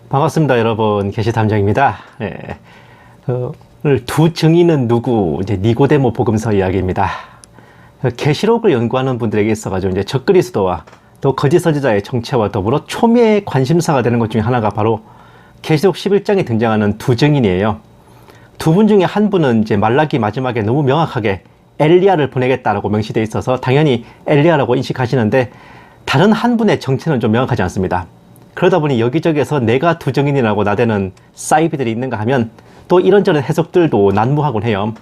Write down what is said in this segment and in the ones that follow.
반갑습니다, 여러분. 계시탐정입니다. 예. 오늘 두 증인은 누구? 이제 니고데모 복음서 이야기입니다. 계시록을 연구하는 분들에게 있어가지고 이제 적그리스도와 또 거짓 선지자의 정체와 더불어 초미의 관심사가 되는 것 중에 하나가 바로 계시록 11장에 등장하는 두 증인이에요. 두 분 중에 한 분은 이제 말라기 마지막에 너무 명확하게 엘리야를 보내겠다라고 명시되어 있어서 당연히 엘리야라고 인식하시는데, 다른 한 분의 정체는 좀 명확하지 않습니다. 그러다 보니 여기저기에서 내가 두 증인이라고 나대는 사이비들이 있는가 하면 또 이런저런 해석들도 난무하곤 해요.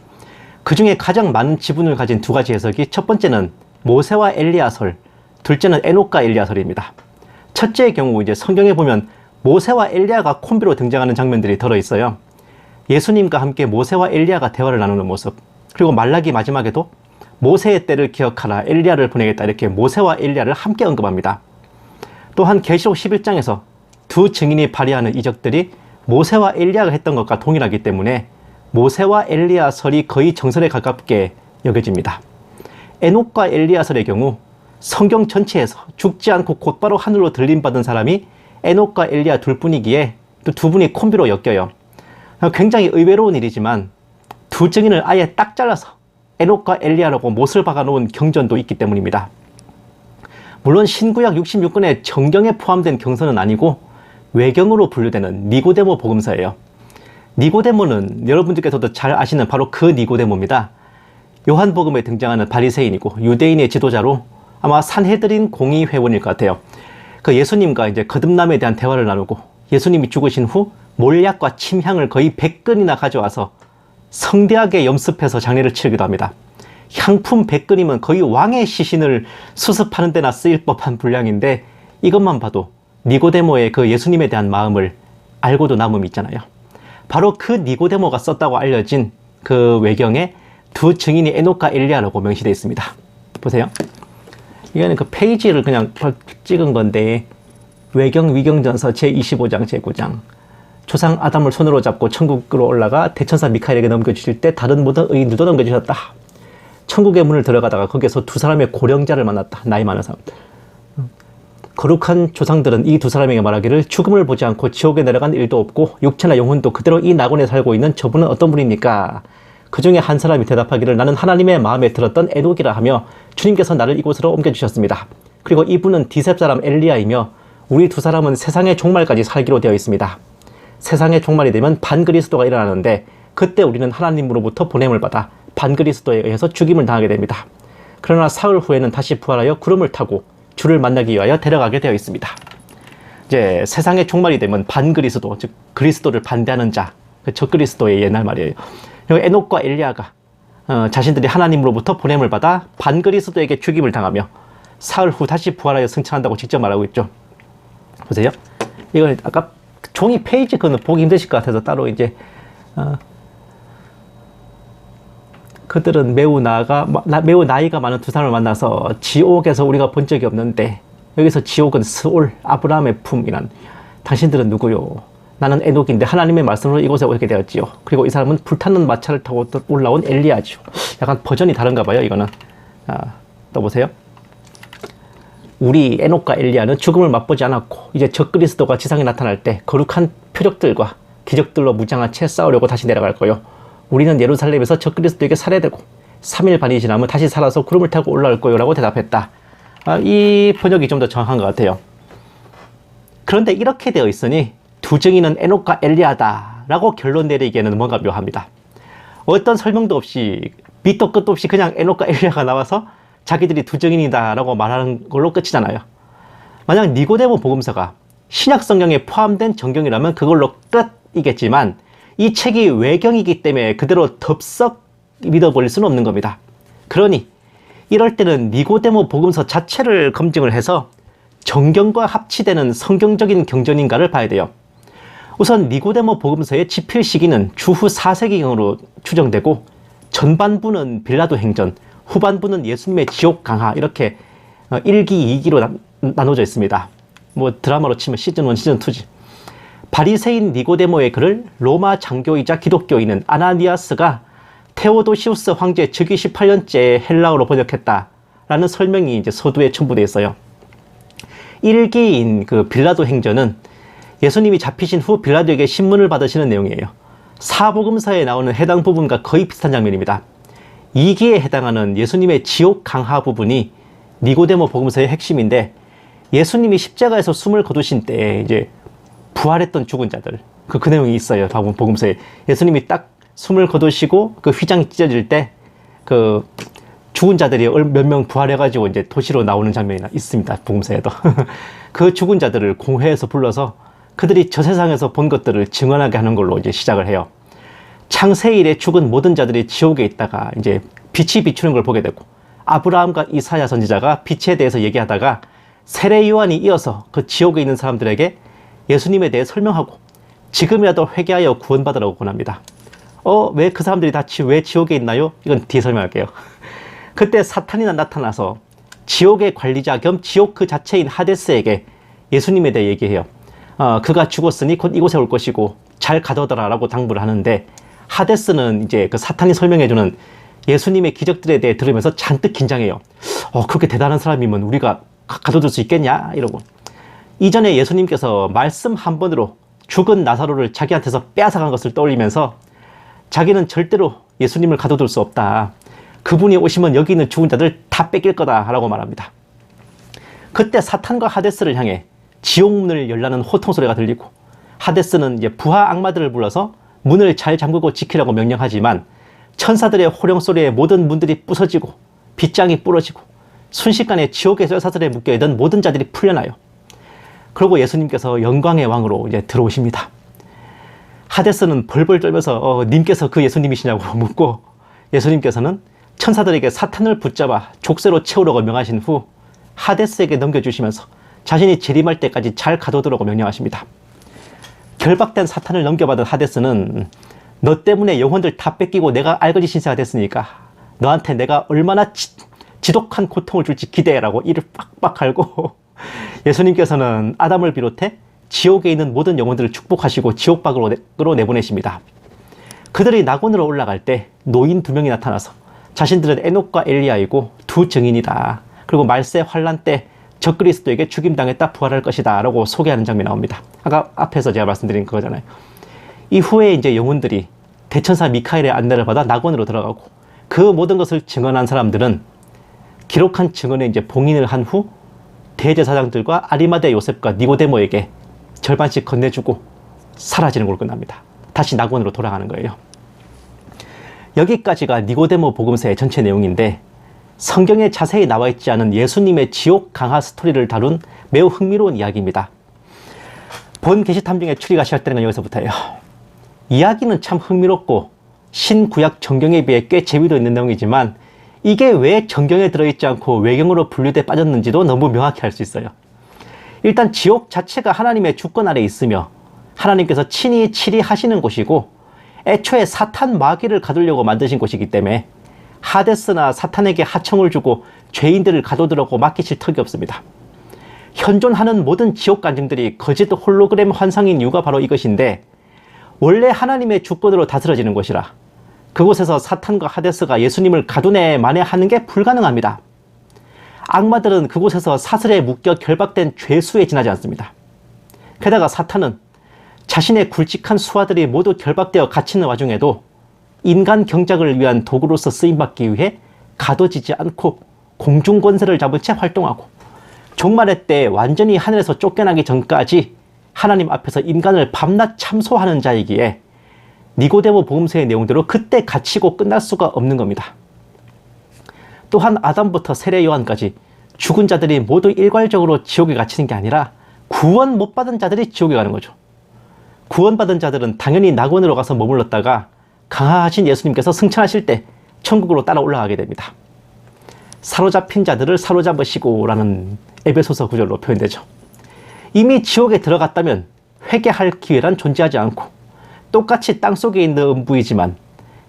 그 중에 가장 많은 지분을 가진 두 가지 해석이, 첫 번째는 모세와 엘리야설, 둘째는 에녹과 엘리야설입니다. 첫째의 경우 이제 성경에 보면 모세와 엘리야가 콤비로 등장하는 장면들이 들어있어요. 예수님과 함께 모세와 엘리야가 대화를 나누는 모습, 그리고 말라기 마지막에도 모세의 때를 기억하라, 엘리야를 보내겠다, 이렇게 모세와 엘리야를 함께 언급합니다. 또한 계시록 11장에서 두 증인이 발휘하는 이적들이 모세와 엘리야가 했던 것과 동일하기 때문에 모세와 엘리야설이 거의 정설에 가깝게 여겨집니다. 에녹과 엘리야설의 경우 성경 전체에서 죽지 않고 곧바로 하늘로 들림받은 사람이 에녹과 엘리야 둘뿐이기에 또 두 분이 콤비로 엮여요. 굉장히 의외로운 일이지만 두 증인을 아예 딱 잘라서 에녹과 엘리야라고 못을 박아놓은 경전도 있기 때문입니다. 물론 신구약 66권의 정경에 포함된 경서는 아니고 외경으로 분류되는 니고데모 복음서예요. 니고데모는 여러분들께서도 잘 아시는 바로 그 니고데모입니다. 요한복음에 등장하는 바리새인이고 유대인의 지도자로 아마 산헤드린 공의회원일 것 같아요. 그 예수님과 이제 거듭남에 대한 대화를 나누고, 예수님이 죽으신 후 몰약과 침향을 거의 100근이나 가져와서 성대하게 염습해서 장례를 치르기도 합니다. 향품 100근이면 거의 왕의 시신을 수습하는 데나 쓰일 법한 분량인데, 이것만 봐도 니고데모의 그 예수님에 대한 마음을 알고도 남음이 있잖아요. 바로 그 니고데모가 썼다고 알려진 그 외경에 두 증인이 에녹과 엘리야라고 명시되어 있습니다. 보세요. 이거는 그 페이지를 그냥 찍은 건데, 외경 위경전서 제25장 제9장, 조상 아담을 손으로 잡고 천국으로 올라가 대천사 미카엘에게 넘겨주실 때 다른 모든 의인들도 넘겨주셨다. 천국의 문을 들어가다가 거기에서 두 사람의 고령자를 만났다. 나이 많은 사람들. 거룩한 조상들은 이 두 사람에게 말하기를, 죽음을 보지 않고 지옥에 내려간 일도 없고 육체나 영혼도 그대로 이 낙원에 살고 있는 저분은 어떤 분입니까? 그 중에 한 사람이 대답하기를, 나는 하나님의 마음에 들었던 에녹이라 하며 주님께서 나를 이곳으로 옮겨주셨습니다. 그리고 이분은 디셉 사람 엘리야이며 우리 두 사람은 세상의 종말까지 살기로 되어 있습니다. 세상의 종말이 되면 반그리스도가 일어나는데, 그때 우리는 하나님으로부터 보냄을 받아 반그리스도에 의해서 죽임을 당하게 됩니다. 그러나 사흘 후에는 다시 부활하여 구름을 타고 주를 만나기 위하여 데려가게 되어 있습니다. 이제 세상의 종말이 되면 반그리스도, 즉 그리스도를 반대하는 자, 그 적그리스도의 옛날 말이에요. 그리고 에녹과 엘리야가 자신들이 하나님으로부터 보냄을 받아 반그리스도에게 죽임을 당하며 사흘 후 다시 부활하여 승천한다고 직접 말하고 있죠. 보세요. 이걸 아까 종이 페이지 그거는 보기 힘드실 것 같아서 따로 이제 그들은 매우 나이가 많은 두 사람을 만나서, 지옥에서 우리가 본 적이 없는데 여기서 지옥은 스올, 아브라함의 품이란, 당신들은 누구요? 나는 에녹인데 하나님의 말씀으로 이곳에 오게 되었지요. 그리고 이 사람은 불타는 마차를 타고 올라온 엘리야지요. 약간 버전이 다른가 봐요, 이거는. 또 보세요. 우리 에녹과 엘리야는 죽음을 맛보지 않았고 이제 적그리스도가 지상에 나타날 때 거룩한 표적들과 기적들로 무장한 채 싸우려고 다시 내려갈 거요. 우리는 예루살렘에서 적그리스도에게 살해되고 3일 반이 지나면 다시 살아서 구름을 타고 올라올 거요 라고 대답했다. 이 번역이 좀 더 정확한 것 같아요. 그런데 이렇게 되어 있으니 두 증인은 에녹과 엘리야다 라고 결론 내리기에는 뭔가 묘합니다. 어떤 설명도 없이 밑도 끝도 없이 그냥 에녹과 엘리야가 나와서 자기들이 두 증인이다 라고 말하는 걸로 끝이잖아요. 만약 니고데모 복음서가 신약 성경에 포함된 정경이라면 그걸로 끝이겠지만, 이 책이 외경이기 때문에 그대로 덥석 믿어버릴 수는 없는 겁니다. 그러니 이럴 때는 니고데모 복음서 자체를 검증을 해서 정경과 합치되는 성경적인 경전인가를 봐야 돼요. 우선 니고데모 복음서의 집필 시기는 주후 4세기경으로 추정되고, 전반부는 빌라도 행전, 후반부는 예수님의 지옥 강화, 이렇게 1기, 2기로 나눠져 있습니다. 뭐 드라마로 치면 시즌 1, 시즌 2지. 바리새인 니고데모의 글을 로마 장교이자 기독교인은 아나니아스가 테오도시우스 황제 즉위 18년째 헬라어로 번역했다라는 설명이 이제 서두에 첨부되어 있어요. 1기인 그 빌라도 행전은 예수님이 잡히신 후 빌라도에게 신문을 받으시는 내용이에요. 사복음서에 나오는 해당 부분과 거의 비슷한 장면입니다. 2기에 해당하는 예수님의 지옥 강하 부분이 니고데모 복음서의 핵심인데, 예수님이 십자가에서 숨을 거두신 때에 이제 부활했던 죽은 자들, 그 내용이 있어요. 복음서에 예수님이 딱 숨을 거두시고 그 휘장이 찢어질 때 그 죽은 자들이 몇 명 부활해가지고 이제 도시로 나오는 장면이 있습니다. 복음서에도. 그 죽은 자들을 공회에서 불러서 그들이 저 세상에서 본 것들을 증언하게 하는 걸로 이제 시작을 해요. 창세일에 죽은 모든 자들이 지옥에 있다가 이제 빛이 비추는 걸 보게 되고, 아브라함과 이사야 선지자가 빛에 대해서 얘기하다가 세례 요한이 이어서 그 지옥에 있는 사람들에게 예수님에 대해 설명하고 지금이라도 회개하여 구원받으라고 권합니다. 왜 그 사람들이 다 왜 지옥에 있나요? 이건 뒤에 설명할게요. 그때 사탄이 나타나서 지옥의 관리자 겸 지옥 그 자체인 하데스에게 예수님에 대해 얘기해요. 그가 죽었으니 곧 이곳에 올 것이고 잘 가둬둬라 라고 당부를 하는데, 하데스는 이제 그 사탄이 설명해주는 예수님의 기적들에 대해 들으면서 잔뜩 긴장해요. 그렇게 대단한 사람이면 우리가 가둬둘 수 있겠냐? 이러고. 이전에 예수님께서 말씀 한 번으로 죽은 나사로를 자기한테서 빼앗아간 것을 떠올리면서 자기는 절대로 예수님을 가둬둘 수 없다. 그분이 오시면 여기 있는 죽은 자들 다 뺏길 거다 라고 말합니다. 그때 사탄과 하데스를 향해 지옥문을 열라는 호통소리가 들리고, 하데스는 이제 부하 악마들을 불러서 문을 잘 잠그고 지키라고 명령하지만 천사들의 호령소리에 모든 문들이 부서지고 빗장이 부러지고 순식간에 지옥의 쇠사슬에 묶여있던 모든 자들이 풀려나요. 그리고 예수님께서 영광의 왕으로 이제 들어오십니다. 하데스는 벌벌 떨면서 님께서 그 예수님이시냐고 묻고, 예수님께서는 천사들에게 사탄을 붙잡아 족쇄로 채우라고 명하신 후 하데스에게 넘겨주시면서 자신이 재림할 때까지 잘 가둬두라고 명령하십니다. 결박된 사탄을 넘겨받은 하데스는 너 때문에 영혼들 다 뺏기고 내가 알거지 신세가 됐으니까 너한테 내가 얼마나 지독한 고통을 줄지 기대라고 이를 빡빡 갈고, 예수님께서는 아담을 비롯해 지옥에 있는 모든 영혼들을 축복하시고 지옥 밖으로 내보내십니다. 그들이 낙원으로 올라갈 때 노인 2명이 나타나서 자신들은 에녹과 엘리야이고 2 증인이다. 그리고 말세 환란 때 적그리스도에게 죽임당했다 부활할 것이다 라고 소개하는 장면이 나옵니다. 아까 앞에서 제가 말씀드린 그거잖아요. 이후에 이제 영혼들이 대천사 미카엘의 안내를 받아 낙원으로 들어가고, 그 모든 것을 증언한 사람들은 기록한 증언에 이제 봉인을 한 후 대제사장들과 아리마대 요셉과 니고데모에게 절반씩 건네주고 사라지는 걸로 끝납니다. 다시 낙원으로 돌아가는 거예요. 여기까지가 니고데모 복음서의 전체 내용인데, 성경에 자세히 나와 있지 않은 예수님의 지옥 강하 스토리를 다룬 매우 흥미로운 이야기입니다. 본 게시탐정의 추리가 시작되는 건 여기서부터예요. 이야기는 참 흥미롭고 신구약 정경에 비해 꽤 재미도 있는 내용이지만, 이게 왜 정경에 들어있지 않고 외경으로 분류돼 빠졌는지도 너무 명확히 알 수 있어요. 일단 지옥 자체가 하나님의 주권 아래 있으며 하나님께서 친히 치리하시는 곳이고, 애초에 사탄 마귀를 가두려고 만드신 곳이기 때문에 하데스나 사탄에게 하청을 주고 죄인들을 가둬두라고 맡기실 턱이 없습니다. 현존하는 모든 지옥 간증들이 거짓 홀로그램 환상인 이유가 바로 이것인데, 원래 하나님의 주권으로 다스려지는 곳이라 그곳에서 사탄과 하데스가 예수님을 가두네 만회하는 게 불가능합니다. 악마들은 그곳에서 사슬에 묶여 결박된 죄수에 지나지 않습니다. 게다가 사탄은 자신의 굵직한 수하들이 모두 결박되어 갇히는 와중에도 인간 경작을 위한 도구로서 쓰임받기 위해 가둬지지 않고 공중권세를 잡은 채 활동하고, 종말의 때 완전히 하늘에서 쫓겨나기 전까지 하나님 앞에서 인간을 밤낮 참소하는 자이기에 니고데모 복음서의 내용대로 그때 갇히고 끝날 수가 없는 겁니다. 또한 아담부터 세례 요한까지 죽은 자들이 모두 일괄적으로 지옥에 갇히는 게 아니라 구원 못 받은 자들이 지옥에 가는 거죠. 구원받은 자들은 당연히 낙원으로 가서 머물렀다가 강하신 예수님께서 승천하실 때 천국으로 따라 올라가게 됩니다. 사로잡힌 자들을 사로잡으시고 라는 에베소서 구절로 표현되죠. 이미 지옥에 들어갔다면 회개할 기회란 존재하지 않고 똑같이 땅속에 있는 음부이지만,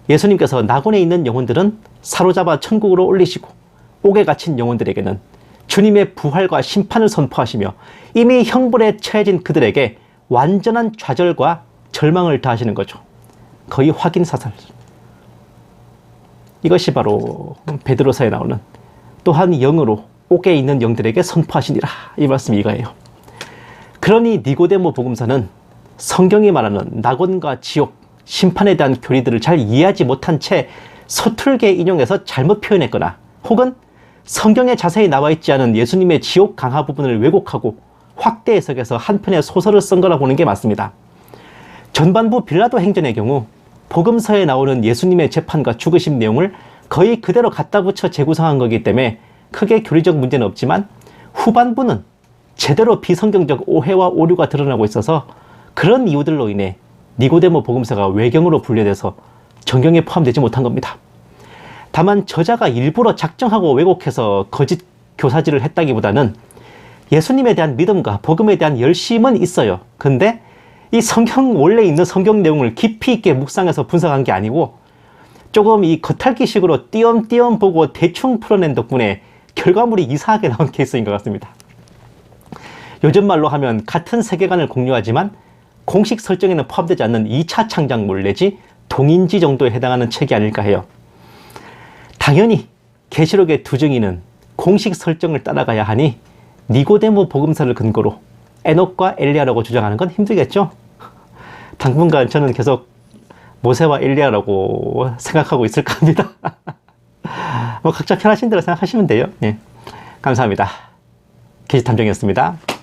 예수님께서 낙원에 있는 영혼들은 사로잡아 천국으로 올리시고 옥에 갇힌 영혼들에게는 주님의 부활과 심판을 선포하시며 이미 형벌에 처해진 그들에게 완전한 좌절과 절망을 다하시는 거죠. 거의 확인사살. 이것이 바로 베드로서에 나오는 또한 영으로 옥에 있는 영들에게 선포하시니라, 이 말씀이 이거예요. 그러니 니고데모 복음서는 성경이 말하는 낙원과 지옥, 심판에 대한 교리들을 잘 이해하지 못한 채 서툴게 인용해서 잘못 표현했거나 혹은 성경에 자세히 나와 있지 않은 예수님의 지옥 강화 부분을 왜곡하고 확대 해석해서 한 편의 소설을 쓴 거라 보는 게 맞습니다. 전반부 빌라도 행전의 경우 복음서에 나오는 예수님의 재판과 죽으심 내용을 거의 그대로 갖다 붙여 재구성한 거기 때문에 크게 교리적 문제는 없지만 후반부는 제대로 비성경적 오해와 오류가 드러나고 있어서 그런 이유들로 인해 니고데모 복음서가 외경으로 분류돼서 정경에 포함되지 못한 겁니다. 다만 저자가 일부러 작정하고 왜곡해서 거짓 교사질을 했다기보다는 예수님에 대한 믿음과 복음에 대한 열심은 있어요. 근데 이 원래 있는 성경 내용을 깊이 있게 묵상해서 분석한 게 아니고 조금 이 겉핥기식으로 띄엄띄엄 보고 대충 풀어낸 덕분에 결과물이 이상하게 나온 케이스인 것 같습니다. 요즘 말로 하면 같은 세계관을 공유하지만 공식 설정에는 포함되지 않는 2차 창작물 내지 동인지 정도에 해당하는 책이 아닐까 해요. 당연히 계시록의 두 증인은 공식 설정을 따라가야 하니 니고데모 복음서를 근거로 에녹과 엘리야라고 주장하는 건 힘들겠죠? 당분간 저는 계속 모세와 엘리야라고 생각하고 있을까 합니다. 뭐 각자 편하신 대로 생각하시면 돼요. 예. 감사합니다. 계시탐정이었습니다.